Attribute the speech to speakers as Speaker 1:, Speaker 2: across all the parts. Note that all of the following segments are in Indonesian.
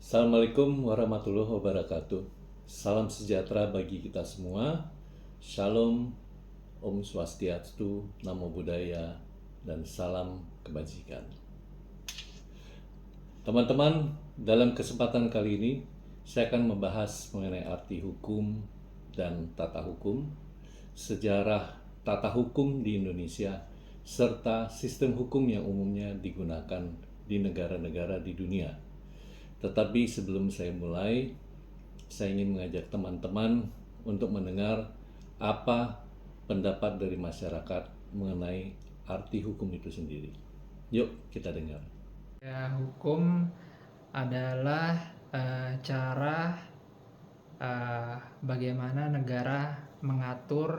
Speaker 1: Assalamualaikum warahmatullahi wabarakatuh. Salam sejahtera bagi kita semua. Shalom, Om Swastiastu, Namo Buddhaya, dan salam kebajikan. Teman-teman, dalam kesempatan kali ini saya akan membahas mengenai arti hukum dan tata hukum, sejarah tata hukum di Indonesia, serta sistem hukum yang umumnya digunakan di negara-negara di dunia. Tetapi sebelum saya mulai, saya ingin mengajak teman-teman untuk mendengar apa pendapat dari masyarakat mengenai arti hukum itu sendiri. Yuk kita dengar.
Speaker 2: Ya, hukum adalah cara bagaimana negara mengatur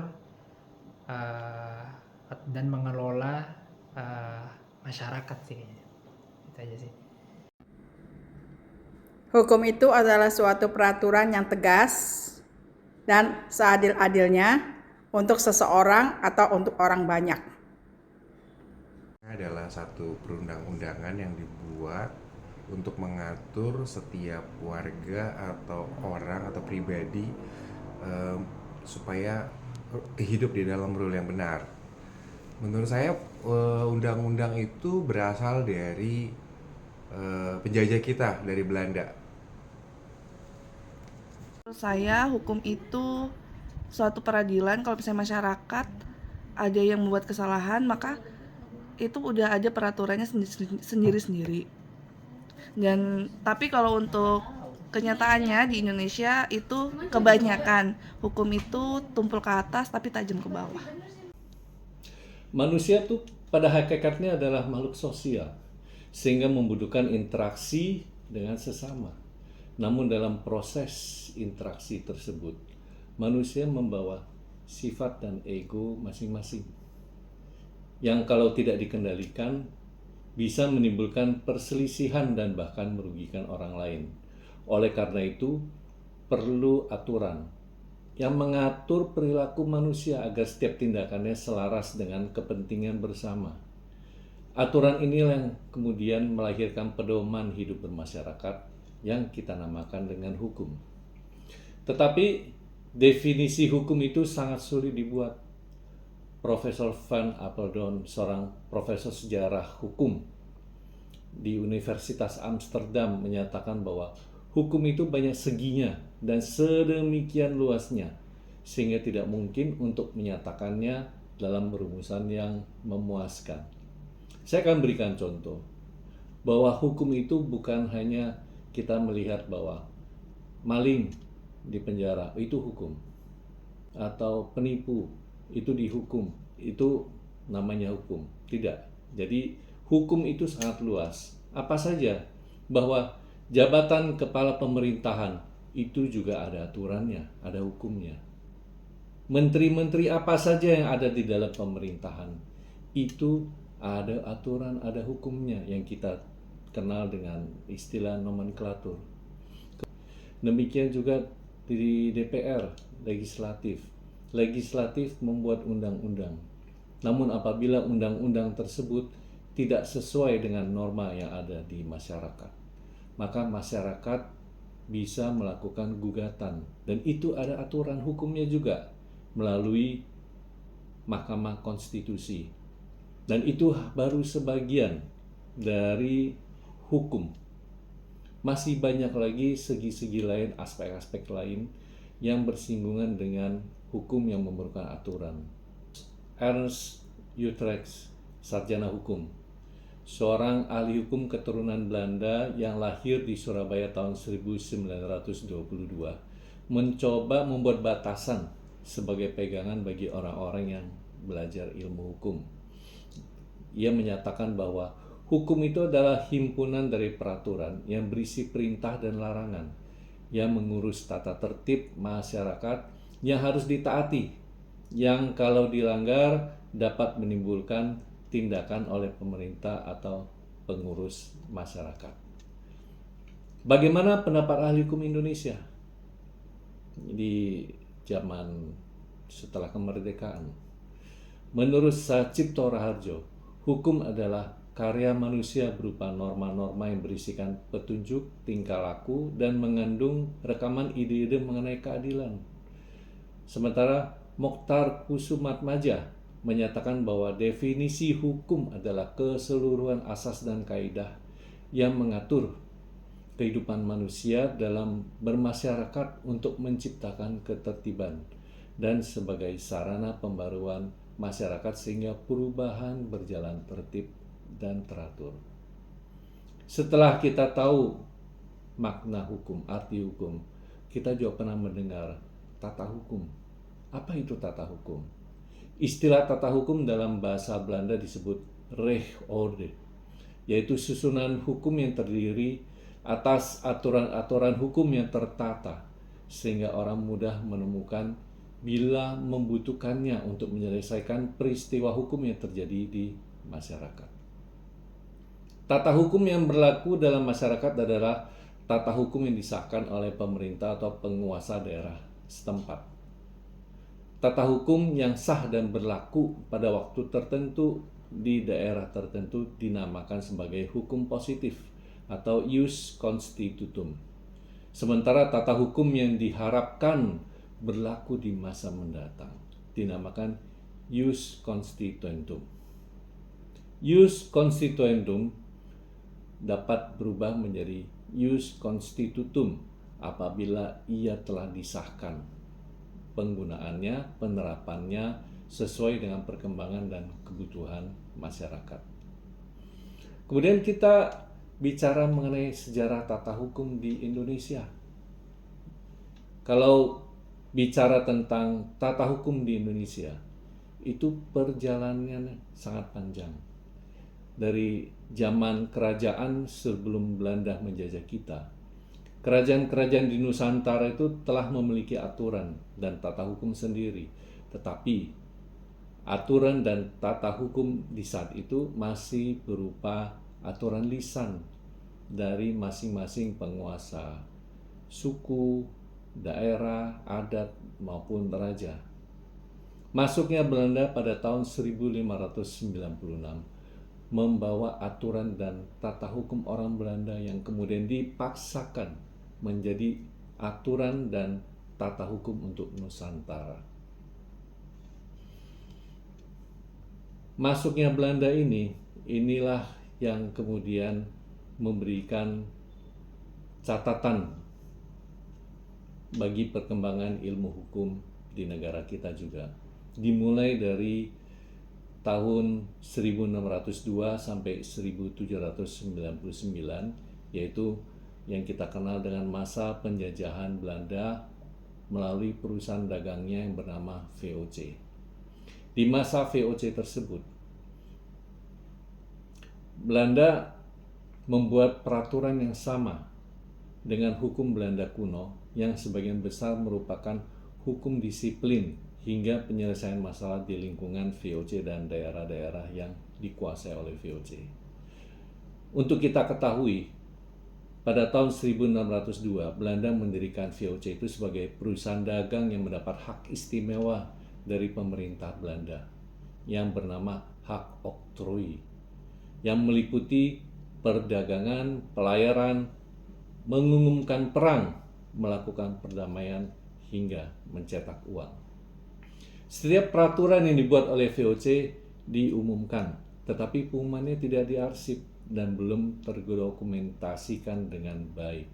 Speaker 2: dan mengelola masyarakat sih. Itu aja sih.
Speaker 3: Hukum itu adalah suatu peraturan yang tegas dan seadil-adilnya untuk seseorang atau untuk orang banyak.
Speaker 4: Adalah satu perundang-undangan yang dibuat untuk mengatur setiap warga atau orang atau pribadi supaya hidup di dalam rule yang benar. Menurut saya undang-undang itu berasal dari penjajah kita, dari Belanda.
Speaker 5: Menurut saya hukum itu suatu peradilan. Kalau misalnya masyarakat ada yang membuat kesalahan, maka itu udah ada peraturannya sendiri-sendiri. Dan tapi kalau untuk kenyataannya di Indonesia itu kebanyakan hukum itu tumpul ke atas tapi tajam ke bawah.
Speaker 1: Manusia tuh pada hakikatnya adalah makhluk sosial, sehingga membutuhkan interaksi dengan sesama. Namun dalam proses interaksi tersebut, manusia membawa sifat dan ego masing-masing, yang kalau tidak dikendalikan bisa menimbulkan perselisihan dan bahkan merugikan orang lain. Oleh karena itu, perlu aturan yang mengatur perilaku manusia agar setiap tindakannya selaras dengan kepentingan bersama. Aturan inilah yang kemudian melahirkan pedoman hidup bermasyarakat yang kita namakan dengan hukum. Tetapi definisi hukum itu sangat sulit dibuat. Profesor Van Apeldoorn, seorang profesor sejarah hukum di Universitas Amsterdam, menyatakan bahwa hukum itu banyak seginya dan sedemikian luasnya sehingga tidak mungkin untuk menyatakannya dalam rumusan yang memuaskan. Saya akan berikan contoh bahwa hukum itu bukan hanya kita melihat bahwa maling di penjara itu hukum, atau penipu itu dihukum, itu namanya hukum. Tidak. Jadi hukum itu sangat luas. Apa saja, bahwa jabatan kepala pemerintahan itu juga ada aturannya, ada hukumnya. Menteri-menteri apa saja yang ada di dalam pemerintahan itu ada aturan, ada hukumnya yang kita kenal dengan istilah nomenklatur. Demikian juga di DPR, legislatif. Legislatif membuat undang-undang. Namun apabila undang-undang tersebut tidak sesuai dengan norma yang ada di masyarakat, maka masyarakat bisa melakukan gugatan, dan itu ada aturan hukumnya juga melalui Mahkamah Konstitusi. Dan itu baru sebagian dari hukum. Masih banyak lagi segi-segi lain, aspek-aspek lain yang bersinggungan dengan hukum yang memerlukan aturan. Ernst Utrecht, sarjana hukum, seorang ahli hukum keturunan Belanda yang lahir di Surabaya tahun 1922, mencoba membuat batasan sebagai pegangan bagi orang-orang yang belajar ilmu hukum. Ia menyatakan bahwa hukum itu adalah himpunan dari peraturan yang berisi perintah dan larangan yang mengurus tata tertib masyarakat yang harus ditaati, yang kalau dilanggar dapat menimbulkan tindakan oleh pemerintah atau pengurus masyarakat. Bagaimana pendapat ahli hukum Indonesia di zaman setelah kemerdekaan? Menurut Sacipto Raharjo, hukum adalah karya manusia berupa norma-norma yang berisikan petunjuk, tingkah laku, dan mengandung rekaman ide-ide mengenai keadilan. Sementara Mokhtar Kusumatmaja menyatakan bahwa definisi hukum adalah keseluruhan asas dan kaidah yang mengatur kehidupan manusia dalam bermasyarakat untuk menciptakan ketertiban dan sebagai sarana pembaruan masyarakat sehingga perubahan berjalan tertib dan teratur. Setelah kita tahu makna hukum, arti hukum, kita juga pernah mendengar tata hukum. Apa itu tata hukum? Istilah tata hukum dalam bahasa Belanda disebut rechtsorde, yaitu susunan hukum yang terdiri atas aturan-aturan hukum yang tertata, sehingga orang mudah menemukan bila membutuhkannya untuk menyelesaikan peristiwa hukum yang terjadi di masyarakat. Tata hukum yang berlaku dalam masyarakat adalah tata hukum yang disahkan oleh pemerintah atau penguasa daerah setempat. Tata hukum yang sah dan berlaku pada waktu tertentu di daerah tertentu dinamakan sebagai hukum positif atau ius constitutum. Sementara tata hukum yang diharapkan berlaku di masa mendatang dinamakan ius constituendum. Ius constituendum dapat berubah menjadi ius constitutum apabila ia telah disahkan, penggunaannya, penerapannya sesuai dengan perkembangan dan kebutuhan masyarakat. Kemudian kita bicara mengenai sejarah tata hukum di Indonesia. Kalau bicara tentang tata hukum di Indonesia, itu perjalanannya sangat panjang. Dari zaman kerajaan sebelum Belanda menjajah kita, kerajaan-kerajaan di Nusantara itu telah memiliki aturan dan tata hukum sendiri. Tetapi aturan dan tata hukum di saat itu masih berupa aturan lisan dari masing-masing penguasa suku, daerah, adat, maupun raja. Masuknya Belanda pada tahun 1596 membawa aturan dan tata hukum orang Belanda yang kemudian dipaksakan menjadi aturan dan tata hukum untuk Nusantara. Masuknya Belanda inilah yang kemudian memberikan catatan bagi perkembangan ilmu hukum di negara kita juga. Dimulai dari tahun 1602 sampai 1799, yaitu yang kita kenal dengan masa penjajahan Belanda melalui perusahaan dagangnya yang bernama VOC. Di masa VOC tersebut, Belanda membuat peraturan yang sama dengan hukum Belanda kuno yang sebagian besar merupakan hukum disiplin hingga penyelesaian masalah di lingkungan VOC dan daerah-daerah yang dikuasai oleh VOC. Untuk kita ketahui, pada tahun 1602 Belanda mendirikan VOC itu sebagai perusahaan dagang yang mendapat hak istimewa dari pemerintah Belanda yang bernama hak oktrooi, yang meliputi perdagangan, pelayaran, mengumumkan perang, melakukan perdamaian, hingga mencetak uang. Setiap peraturan yang dibuat oleh VOC diumumkan, tetapi pengumumannya tidak diarsip dan belum terdokumentasikan dengan baik.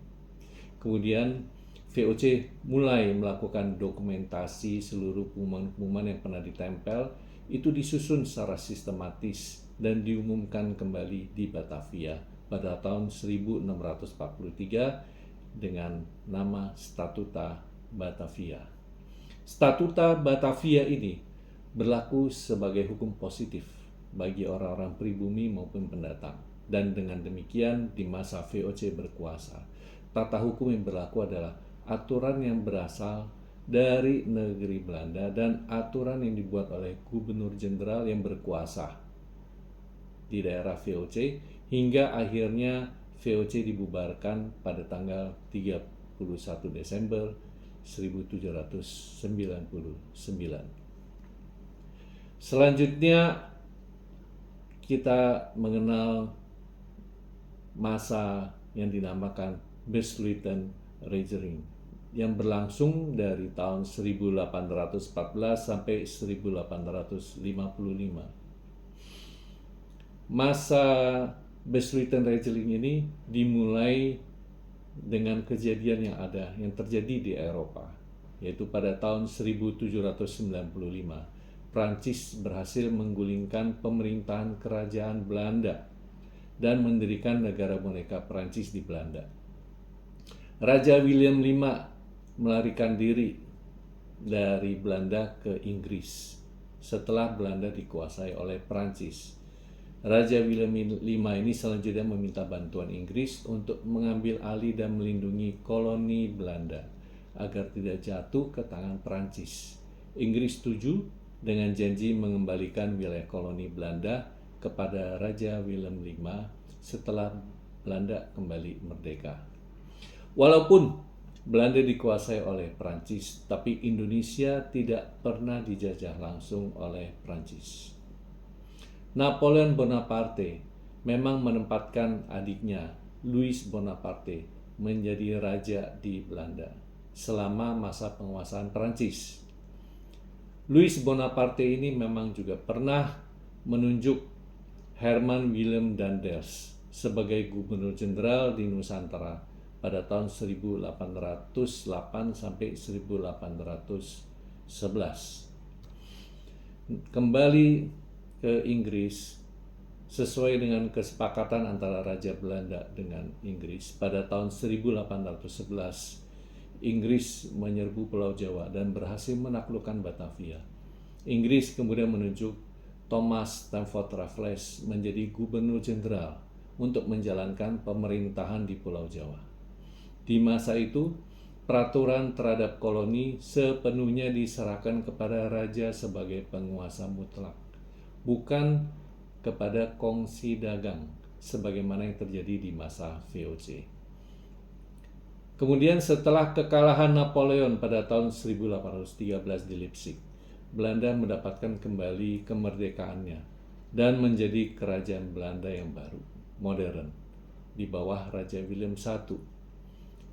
Speaker 1: Kemudian VOC mulai melakukan dokumentasi seluruh pengumuman-pengumuman yang pernah ditempel, itu disusun secara sistematis dan diumumkan kembali di Batavia pada tahun 1643 dengan nama Statuta Batavia. Statuta Batavia ini berlaku sebagai hukum positif bagi orang-orang pribumi maupun pendatang. Dan dengan demikian di masa VOC berkuasa, tata hukum yang berlaku adalah aturan yang berasal dari negeri Belanda dan aturan yang dibuat oleh gubernur jenderal yang berkuasa di daerah VOC hingga akhirnya VOC dibubarkan pada tanggal 31 Desember 1799. Selanjutnya kita mengenal masa yang dinamakan Besluytenregering yang berlangsung dari tahun 1814 sampai 1855. Masa Besluytenregering ini dimulai dengan kejadian yang terjadi di Eropa, yaitu pada tahun 1795 Prancis berhasil menggulingkan pemerintahan kerajaan Belanda dan mendirikan negara boneka Prancis di Belanda. Raja William V melarikan diri dari Belanda ke Inggris setelah Belanda dikuasai oleh Prancis. Raja William V ini selanjutnya meminta bantuan Inggris untuk mengambil alih dan melindungi koloni Belanda agar tidak jatuh ke tangan Prancis. Inggris setuju dengan janji mengembalikan wilayah koloni Belanda kepada Raja William V setelah Belanda kembali merdeka. Walaupun Belanda dikuasai oleh Prancis, tapi Indonesia tidak pernah dijajah langsung oleh Prancis. Napoleon Bonaparte memang menempatkan adiknya Louis Bonaparte menjadi raja di Belanda selama masa penguasaan Prancis. Louis Bonaparte ini memang juga pernah menunjuk Herman Willem Daendels sebagai gubernur jenderal di Nusantara pada tahun 1808 sampai 1811. Kembali ke Inggris sesuai dengan kesepakatan antara Raja Belanda dengan Inggris pada tahun 1811, Inggris menyerbu Pulau Jawa dan berhasil menaklukkan Batavia. Inggris kemudian menunjuk Thomas Stamford Raffles menjadi gubernur jenderal untuk menjalankan pemerintahan di Pulau Jawa. Di masa itu, peraturan terhadap koloni sepenuhnya diserahkan kepada raja sebagai penguasa mutlak, bukan kepada kongsi dagang sebagaimana yang terjadi di masa VOC. Kemudian setelah kekalahan Napoleon pada tahun 1813 di Leipzig, Belanda mendapatkan kembali kemerdekaannya dan menjadi kerajaan Belanda yang baru, modern, di bawah Raja William I.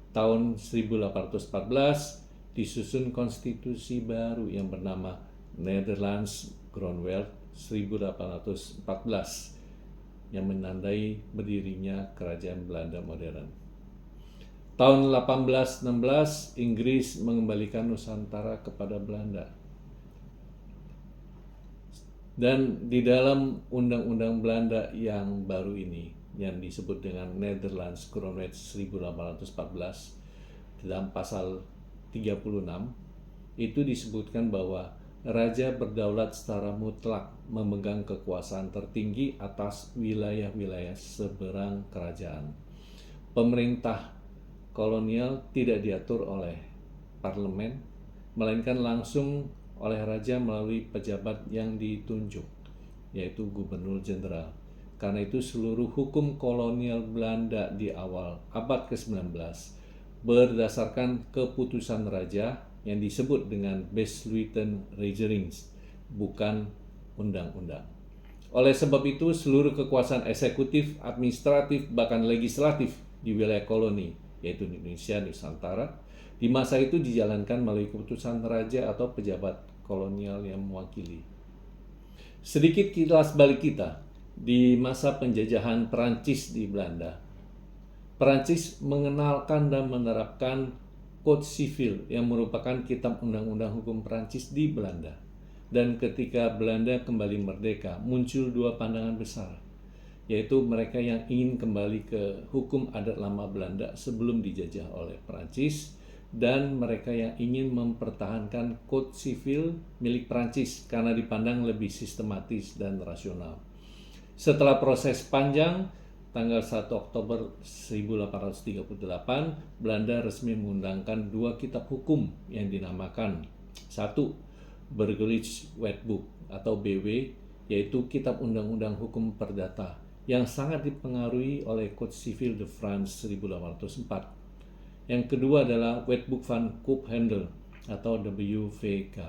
Speaker 1: Tahun 1814 disusun konstitusi baru yang bernama Nederlands Grondwet 1814 yang menandai berdirinya kerajaan Belanda modern. Tahun 1816 Inggris mengembalikan Nusantara kepada Belanda. Dan di dalam undang-undang Belanda yang baru ini yang disebut dengan Nederlands Grondwet 1814 dalam pasal 36 itu disebutkan bahwa raja berdaulat secara mutlak memegang kekuasaan tertinggi atas wilayah-wilayah seberang kerajaan. Pemerintah kolonial tidak diatur oleh parlemen, melainkan langsung oleh raja melalui pejabat yang ditunjuk, yaitu gubernur jenderal. Karena itu seluruh hukum kolonial Belanda di awal abad ke-19 berdasarkan keputusan raja yang disebut dengan Besluytenregering, bukan undang-undang. Oleh sebab itu seluruh kekuasaan eksekutif, administratif, bahkan legislatif di wilayah koloni, yaitu Indonesia, Nusantara, di masa itu dijalankan melalui keputusan raja atau pejabat kolonial yang mewakili. Sedikit kilas balik kita. Di masa penjajahan Perancis di Belanda, Perancis mengenalkan dan menerapkan Code Civil yang merupakan kitab undang-undang hukum Perancis di Belanda. Dan ketika Belanda kembali merdeka, muncul dua pandangan besar, yaitu mereka yang ingin kembali ke hukum adat lama Belanda sebelum dijajah oleh Perancis, dan mereka yang ingin mempertahankan Code Civil milik Perancis karena dipandang lebih sistematis dan rasional. Setelah proses panjang, tanggal 1 Oktober 1838, Belanda resmi mengundangkan dua kitab hukum yang dinamakan 1. Burgerlijk Wetboek atau BW, yaitu kitab undang-undang hukum perdata yang sangat dipengaruhi oleh Code Civil de France 1804. Yang kedua adalah Wetboek van Koophandel atau WVK,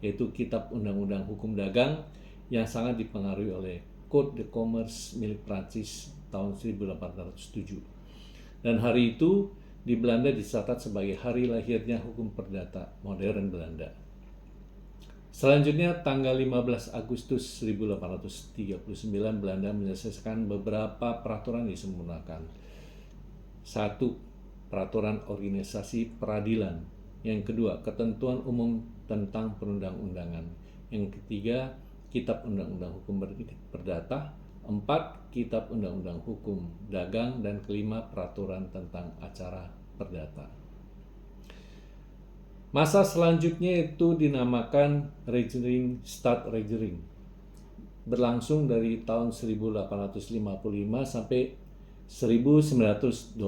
Speaker 1: yaitu kitab undang-undang hukum dagang yang sangat dipengaruhi oleh Code de Commerce milik Prancis tahun 1807. Dan hari itu di Belanda dicatat sebagai hari lahirnya hukum perdata modern Belanda. Selanjutnya tanggal 15 Agustus 1839 Belanda menyelesaikan beberapa peraturan disempurnakan. 1. Peraturan organisasi peradilan. Yang kedua, ketentuan umum tentang perundang-undangan. Yang ketiga, Kitab Undang-Undang Hukum Perdata. 4. Kitab Undang-Undang Hukum Dagang. Dan kelima, peraturan tentang acara perdata. Masa selanjutnya itu dinamakan Regering Stadtregering, berlangsung dari tahun 1855 sampai 1926.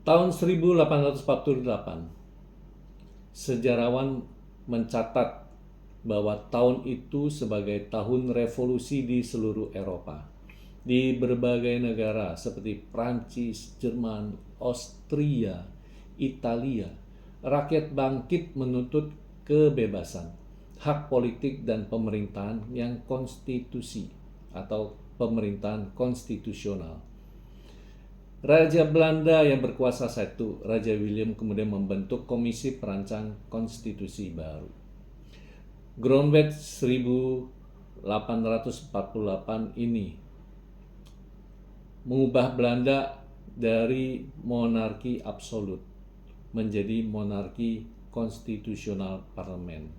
Speaker 1: Tahun 1848, sejarawan mencatat bahwa tahun itu sebagai tahun revolusi di seluruh Eropa. Di berbagai negara seperti Prancis, Jerman, Austria, Italia, rakyat bangkit menuntut kebebasan, hak politik dan pemerintahan yang konstitusi atau pemerintahan konstitusional. Raja Belanda yang berkuasa saat itu, Raja William, kemudian membentuk komisi perancang konstitusi baru. Grondwet 1848 ini mengubah Belanda dari monarki absolut menjadi monarki konstitusional parlemen.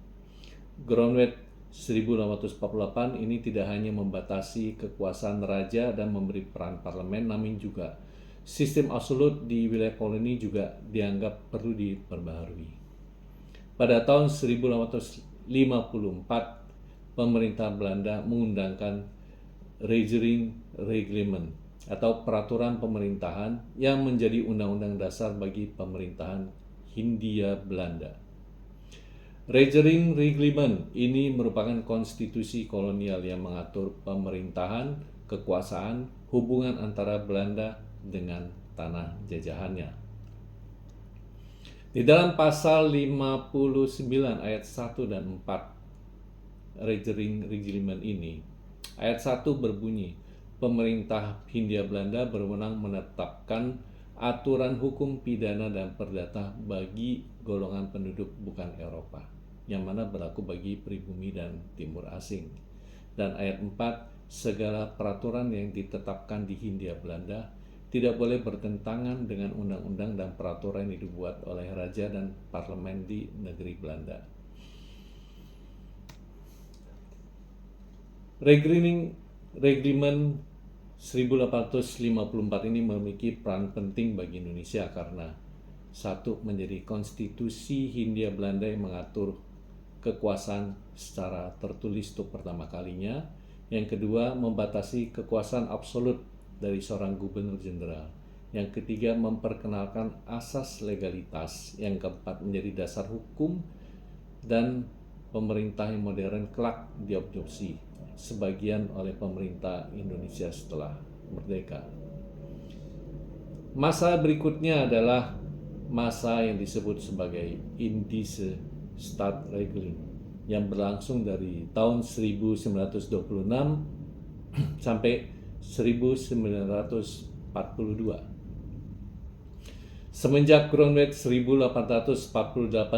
Speaker 1: Grondwet 1848 ini tidak hanya membatasi kekuasaan raja dan memberi peran parlemen, namun juga sistem absolut di wilayah koloni juga dianggap perlu diperbaharui. Pada tahun 1854, pemerintah Belanda mengundangkan Regering Reglement atau peraturan pemerintahan yang menjadi undang-undang dasar bagi pemerintahan Hindia Belanda. Regering Reglement ini merupakan konstitusi kolonial yang mengatur pemerintahan, kekuasaan, hubungan antara Belanda dengan tanah jajahannya. Di dalam pasal 59 ayat 1 dan 4 Regering Reglement ini, ayat 1 berbunyi, pemerintah Hindia Belanda berwenang menetapkan aturan hukum pidana dan perdata bagi golongan penduduk bukan Eropa, yang mana berlaku bagi pribumi dan timur asing. Dan ayat 4, segala peraturan yang ditetapkan di Hindia Belanda tidak boleh bertentangan dengan undang-undang dan peraturan yang dibuat oleh raja dan parlemen di negeri Belanda. Regering Reglement 1854 ini memiliki peran penting bagi Indonesia karena 1. menjadi konstitusi Hindia Belanda yang mengatur kekuasaan secara tertulis untuk pertama kalinya. Yang kedua, membatasi kekuasaan absolut dari seorang gubernur jenderal. Yang ketiga, memperkenalkan asas legalitas. Yang keempat, menjadi dasar hukum dan pemerintah yang modern kelak diadopsi sebagian oleh pemerintah Indonesia setelah merdeka. Masa berikutnya adalah masa yang disebut sebagai Indische Stadtregeling yang berlangsung dari tahun 1926 sampai 1942. Semenjak Grondwet 1848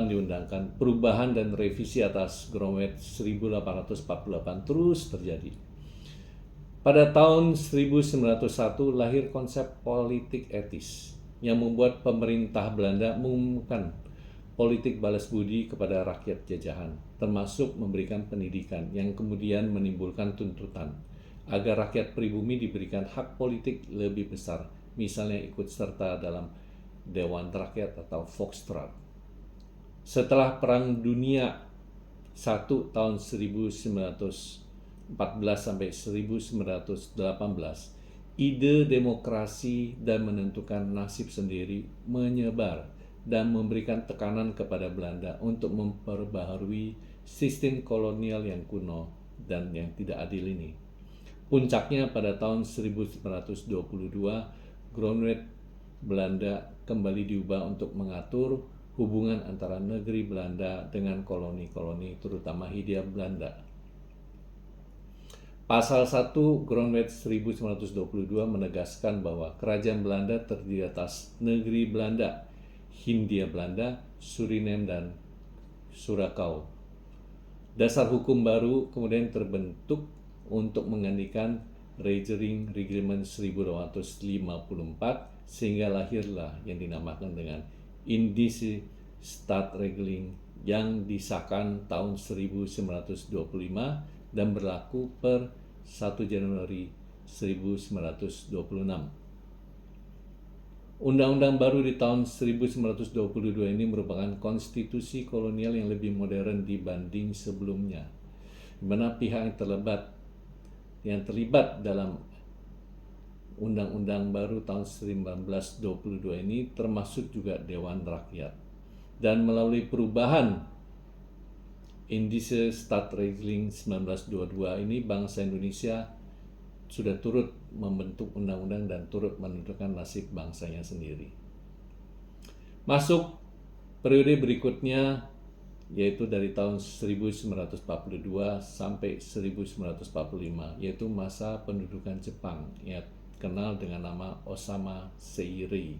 Speaker 1: diundangkan, perubahan dan revisi atas Grondwet 1848 terus terjadi. Pada tahun 1901 lahir konsep politik etis yang membuat pemerintah Belanda mengumumkan politik balas budi kepada rakyat jajahan, termasuk memberikan pendidikan yang kemudian menimbulkan tuntutan agar rakyat pribumi diberikan hak politik lebih besar, misalnya ikut serta dalam Dewan Rakyat atau Volksraad. Setelah Perang Dunia I tahun 1914 sampai 1918, ide demokrasi dan menentukan nasib sendiri menyebar dan memberikan tekanan kepada Belanda untuk memperbaharui sistem kolonial yang kuno dan yang tidak adil ini. Puncaknya pada tahun 1922, Grondwet Belanda kembali diubah untuk mengatur hubungan antara negeri Belanda dengan koloni-koloni, terutama Hindia Belanda. Pasal 1 Grondwet 1922 menegaskan bahwa Kerajaan Belanda terdiri atas negeri Belanda, Hindia Belanda, Suriname, dan Surakau. Dasar hukum baru kemudian terbentuk untuk menggantikan Regering Reglement 1254 sehingga lahirlah yang dinamakan dengan Indische Staatregeling yang disahkan tahun 1925 dan berlaku per 1 Januari 1926. Undang-undang baru di tahun 1922 ini merupakan konstitusi kolonial yang lebih modern dibanding sebelumnya, di mana pihak yang terlibat dalam Undang-Undang baru tahun 1922 ini termasuk juga Dewan Rakyat. Dan melalui perubahan Indische Staatregeling 1922 ini, bangsa Indonesia sudah turut membentuk undang-undang dan turut menentukan nasib bangsanya sendiri. Masuk periode berikutnya, yaitu dari tahun 1942 sampai 1945, yaitu masa pendudukan Jepang yang kenal dengan nama Osama Seirei.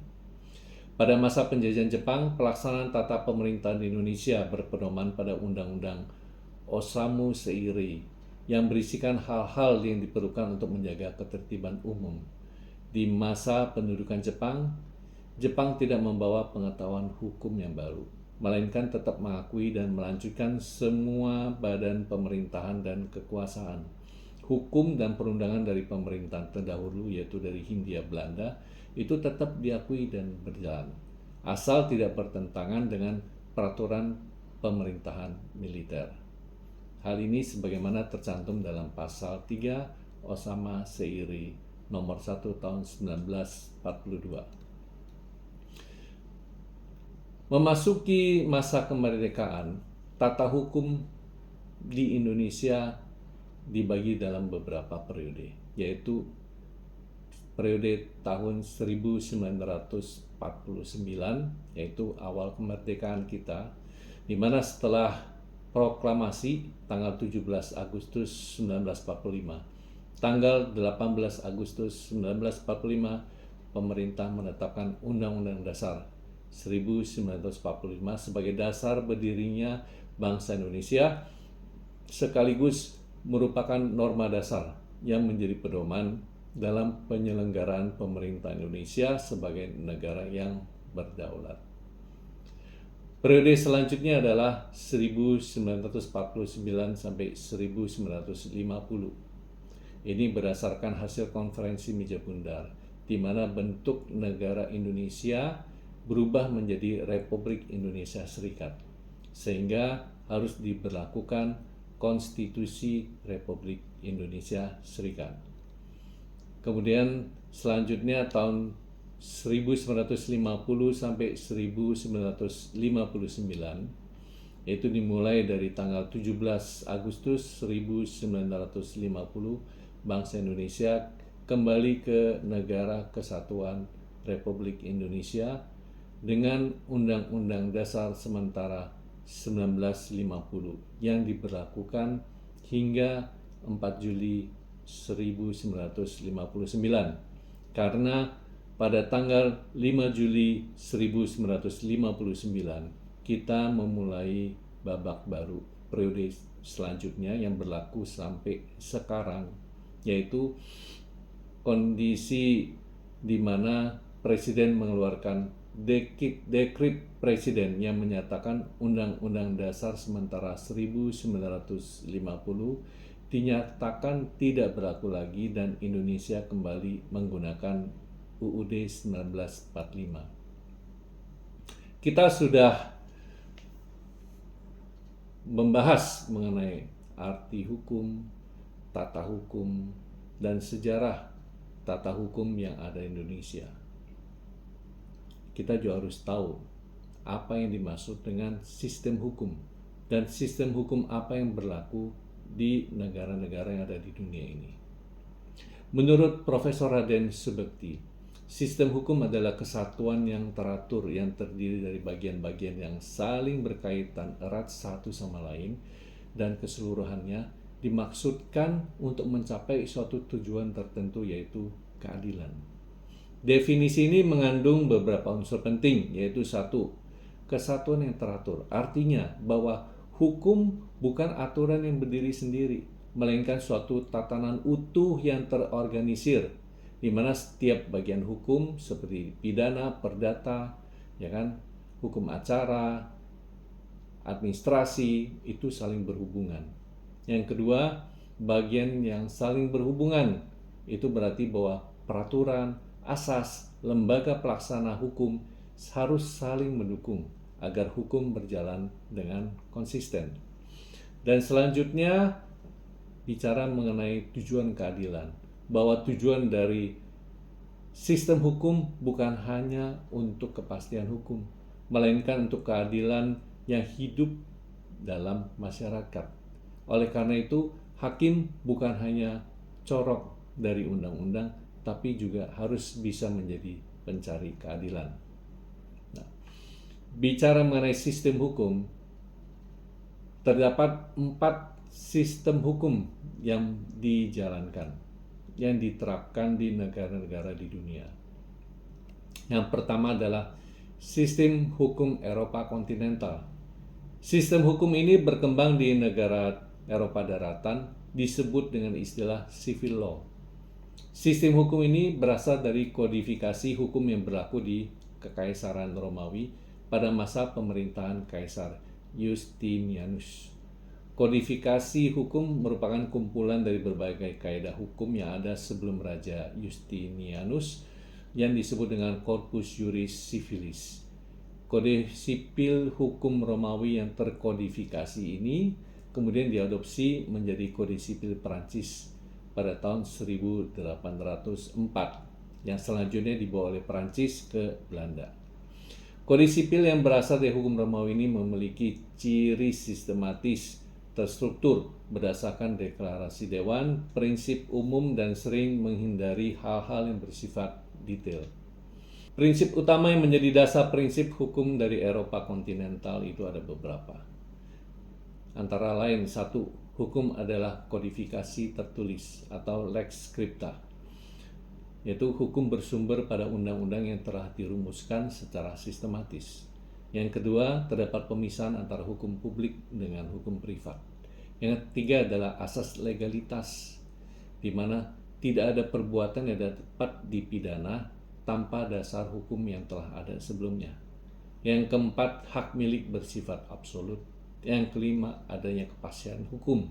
Speaker 1: Pada masa penjajahan Jepang, pelaksanaan tata pemerintahan di Indonesia berpedoman pada Undang-Undang Osamu Seirei yang berisikan hal-hal yang diperlukan untuk menjaga ketertiban umum. Di masa pendudukan Jepang, Jepang tidak membawa pengetahuan hukum yang baru, melainkan tetap mengakui dan melanjutkan semua badan pemerintahan dan kekuasaan, hukum dan perundangan dari pemerintahan terdahulu, yaitu dari Hindia Belanda, itu tetap diakui dan berjalan, asal tidak bertentangan dengan peraturan pemerintahan militer. Hal ini sebagaimana tercantum dalam pasal 3 Osama Seirei nomor 1 tahun 1942. Memasuki masa kemerdekaan, tata hukum di Indonesia dibagi dalam beberapa periode, yaitu periode tahun 1949, yaitu awal kemerdekaan kita, di mana setelah proklamasi tanggal 17 Agustus 1945, tanggal 18 Agustus 1945, pemerintah menetapkan Undang-Undang Dasar 1945 sebagai dasar berdirinya bangsa Indonesia, sekaligus merupakan norma dasar yang menjadi pedoman dalam penyelenggaraan pemerintah Indonesia sebagai negara yang berdaulat. Periode selanjutnya adalah 1949 sampai 1950. Ini berdasarkan hasil konferensi meja bundar, di mana bentuk negara Indonesia berubah menjadi Republik Indonesia Serikat, sehingga harus diberlakukan Konstitusi Republik Indonesia Serikat. Kemudian selanjutnya tahun 1950 sampai 1959, yaitu dimulai dari tanggal 17 Agustus 1950, bangsa Indonesia kembali ke Negara Kesatuan Republik Indonesia dengan Undang-Undang Dasar Sementara 1950 yang diberlakukan hingga 4 Juli 1959, karena pada tanggal 5 Juli 1959 kita memulai babak baru periode selanjutnya yang berlaku sampai sekarang, yaitu kondisi di mana Presiden mengeluarkan dekrit Presiden yang menyatakan Undang-Undang Dasar Sementara 1950 dinyatakan tidak berlaku lagi dan Indonesia kembali menggunakan UUD 1945. Kita sudah membahas mengenai arti hukum, tata hukum, dan sejarah tata hukum yang ada di Indonesia. Kita juga harus tahu apa yang dimaksud dengan sistem hukum dan sistem hukum apa yang berlaku di negara-negara yang ada di dunia ini. Menurut Profesor Raden Subekti, sistem hukum adalah kesatuan yang teratur yang terdiri dari bagian-bagian yang saling berkaitan erat satu sama lain dan keseluruhannya dimaksudkan untuk mencapai suatu tujuan tertentu, yaitu keadilan. Definisi ini mengandung beberapa unsur penting, yaitu satu, kesatuan yang teratur. Artinya bahwa hukum bukan aturan yang berdiri sendiri, melainkan suatu tatanan utuh yang terorganisir, di mana setiap bagian hukum seperti pidana, perdata, ya kan, hukum acara, administrasi itu saling berhubungan. Yang kedua, bagian yang saling berhubungan itu berarti bahwa peraturan, asas, lembaga pelaksana hukum harus saling mendukung agar hukum berjalan dengan konsisten. Dan selanjutnya bicara mengenai tujuan keadilan, bahwa tujuan dari sistem hukum bukan hanya untuk kepastian hukum, melainkan untuk keadilan yang hidup dalam masyarakat. Oleh karena itu, hakim bukan hanya corok dari undang-undang, tapi juga harus bisa menjadi pencari keadilan. Nah, bicara mengenai sistem hukum, terdapat 4 sistem hukum yang dijalankan, yang diterapkan di negara-negara di dunia. Yang pertama adalah sistem hukum Eropa kontinental. Sistem hukum ini berkembang di negara Eropa daratan, disebut dengan istilah civil law. Sistem hukum ini berasal dari kodifikasi hukum yang berlaku di Kekaisaran Romawi pada masa pemerintahan Kaisar Justinianus. Kodifikasi hukum merupakan kumpulan dari berbagai kaidah hukum yang ada sebelum Raja Justinianus yang disebut dengan Corpus Juris Civilis. Kode sipil hukum Romawi yang terkodifikasi ini kemudian diadopsi menjadi Kode sipil Perancis pada tahun 1804 yang selanjutnya dibawa oleh Perancis ke Belanda. Kode sipil yang berasal dari hukum Romawi ini memiliki ciri sistematis, terstruktur berdasarkan deklarasi dewan, prinsip umum, dan sering menghindari hal-hal yang bersifat detail. Prinsip utama yang menjadi dasar prinsip hukum dari Eropa kontinental itu ada beberapa. Antara lain, satu, hukum adalah kodifikasi tertulis atau lex scripta, yaitu hukum bersumber pada undang-undang yang telah dirumuskan secara sistematis. Yang kedua, terdapat pemisahan antara hukum publik dengan hukum privat. Yang ketiga adalah asas legalitas, di mana tidak ada perbuatan yang dapat dipidana tanpa dasar hukum yang telah ada sebelumnya. Yang keempat, hak milik bersifat absolut. Yang kelima, adanya kepastian hukum,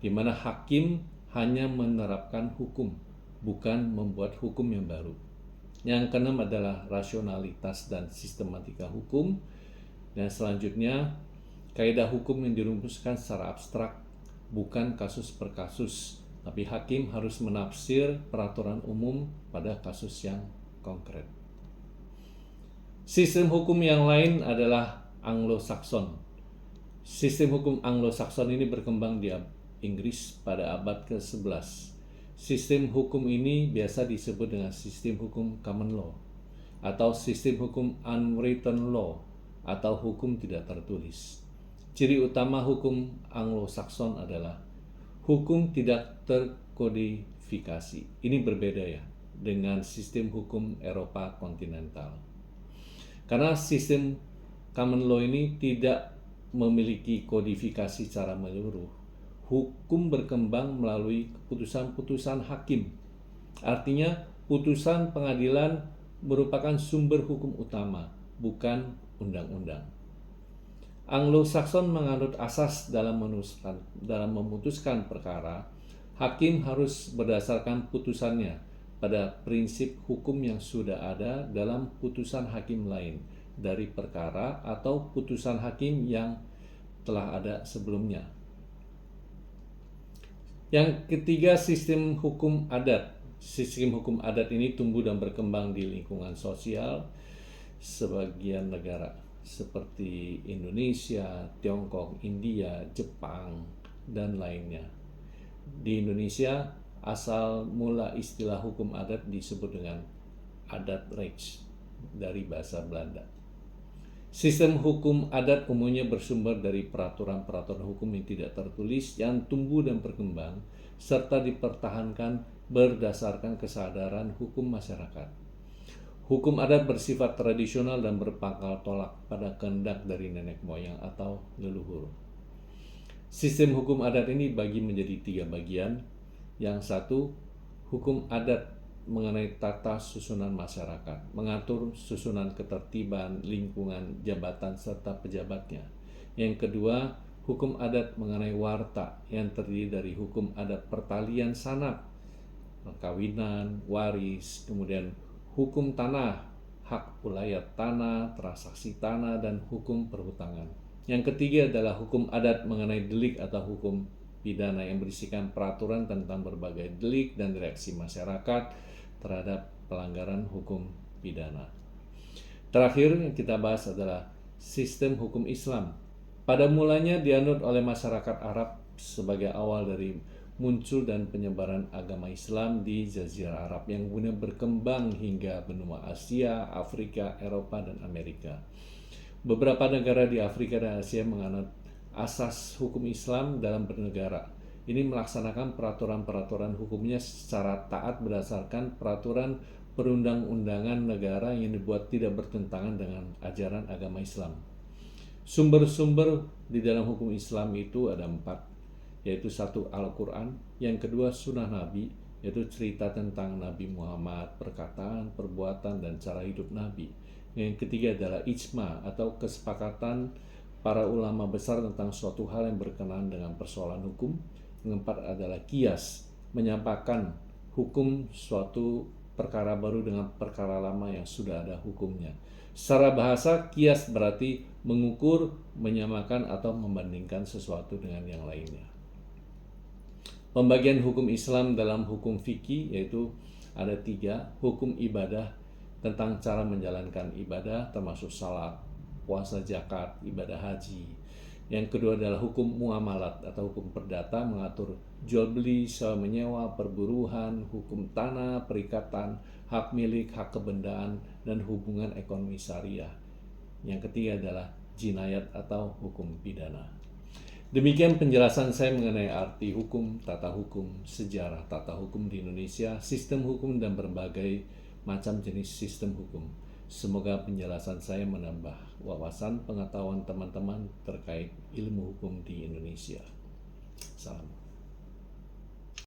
Speaker 1: di mana hakim hanya menerapkan hukum, bukan membuat hukum yang baru. Yang keenam adalah rasionalitas dan sistematika hukum. Dan selanjutnya, kaidah hukum yang dirumuskan secara abstrak, bukan kasus per kasus, tapi hakim harus menafsir peraturan umum pada kasus yang konkret. Sistem hukum yang lain adalah Anglo-Saxon. Sistem hukum Anglo-Saxon ini berkembang di Inggris pada abad ke-11. Sistem hukum ini biasa disebut dengan sistem hukum common law atau sistem hukum unwritten law atau hukum tidak tertulis. Ciri utama hukum Anglo-Saxon adalah hukum tidak terkodifikasi. Ini berbeda ya dengan sistem hukum Eropa kontinental. Karena sistem common law ini tidak memiliki kodifikasi secara menyeluruh, hukum berkembang melalui keputusan-putusan hakim. Artinya, putusan pengadilan merupakan sumber hukum utama, bukan undang-undang. Anglo-Saxon menganut asas dalam memutuskan perkara, hakim harus berdasarkan putusannya pada prinsip hukum yang sudah ada dalam putusan hakim lain dari perkara atau putusan hakim yang telah ada sebelumnya. Yang ketiga, sistem hukum adat. Sistem hukum adat ini tumbuh dan berkembang di lingkungan sosial sebagian negara seperti Indonesia, Tiongkok, India, Jepang, dan lainnya. Di Indonesia, asal mula istilah hukum adat disebut dengan adat recht dari bahasa Belanda. Sistem hukum adat umumnya bersumber dari peraturan-peraturan hukum yang tidak tertulis yang tumbuh dan berkembang serta dipertahankan berdasarkan kesadaran hukum masyarakat. Hukum adat bersifat tradisional dan berpangkal tolak pada kehendak dari nenek moyang atau leluhur. Sistem hukum adat ini dibagi menjadi 3 bagian. Yang satu, hukum adat mengenai tata susunan masyarakat, mengatur susunan ketertiban, lingkungan, jabatan, serta pejabatnya. Yang kedua, hukum adat mengenai warta yang terdiri dari hukum adat pertalian sanak, perkawinan, waris, kemudian hukum tanah, hak ulayat tanah, transaksi tanah, dan hukum perhutangan. Yang ketiga adalah hukum adat mengenai delik atau hukum pidana yang berisikan peraturan tentang berbagai delik dan reaksi masyarakat terhadap pelanggaran hukum pidana. Terakhir yang kita bahas adalah sistem hukum Islam. Pada mulanya dianut oleh masyarakat Arab sebagai awal dari muncul dan penyebaran agama Islam di Jazirah Arab yang kemudian berkembang hingga benua Asia, Afrika, Eropa, dan Amerika. Beberapa negara di Afrika dan Asia menganut asas hukum Islam dalam bernegara. Ini melaksanakan peraturan-peraturan hukumnya secara taat berdasarkan peraturan perundang-undangan negara yang dibuat tidak bertentangan dengan ajaran agama Islam. Sumber-sumber di dalam hukum Islam itu ada 4, yaitu 1 Al-Quran, yang kedua Sunnah Nabi, yaitu cerita tentang Nabi Muhammad, perkataan, perbuatan, dan cara hidup Nabi. Yang ketiga adalah ijma atau kesepakatan para ulama besar tentang suatu hal yang berkenaan dengan persoalan hukum. Yang keempat adalah qiyas, menyamakan hukum suatu perkara baru dengan perkara lama yang sudah ada hukumnya. Secara bahasa, qiyas berarti mengukur, menyamakan, atau membandingkan sesuatu dengan yang lainnya. Pembagian hukum Islam dalam hukum fikih yaitu ada 3, hukum ibadah tentang cara menjalankan ibadah termasuk salat, puasa, zakat, ibadah haji. Yang kedua adalah hukum muamalat atau hukum perdata mengatur jual beli, sewa menyewa, perburuhan, hukum tanah, perikatan, hak milik, hak kebendaan, dan hubungan ekonomi syariah. Yang ketiga adalah jinayat atau hukum pidana. Demikian penjelasan saya mengenai arti hukum, tata hukum, sejarah tata hukum di Indonesia, sistem hukum, dan berbagai macam jenis sistem hukum. Semoga penjelasan saya menambah wawasan pengetahuan teman-teman terkait ilmu hukum di Indonesia. Salam.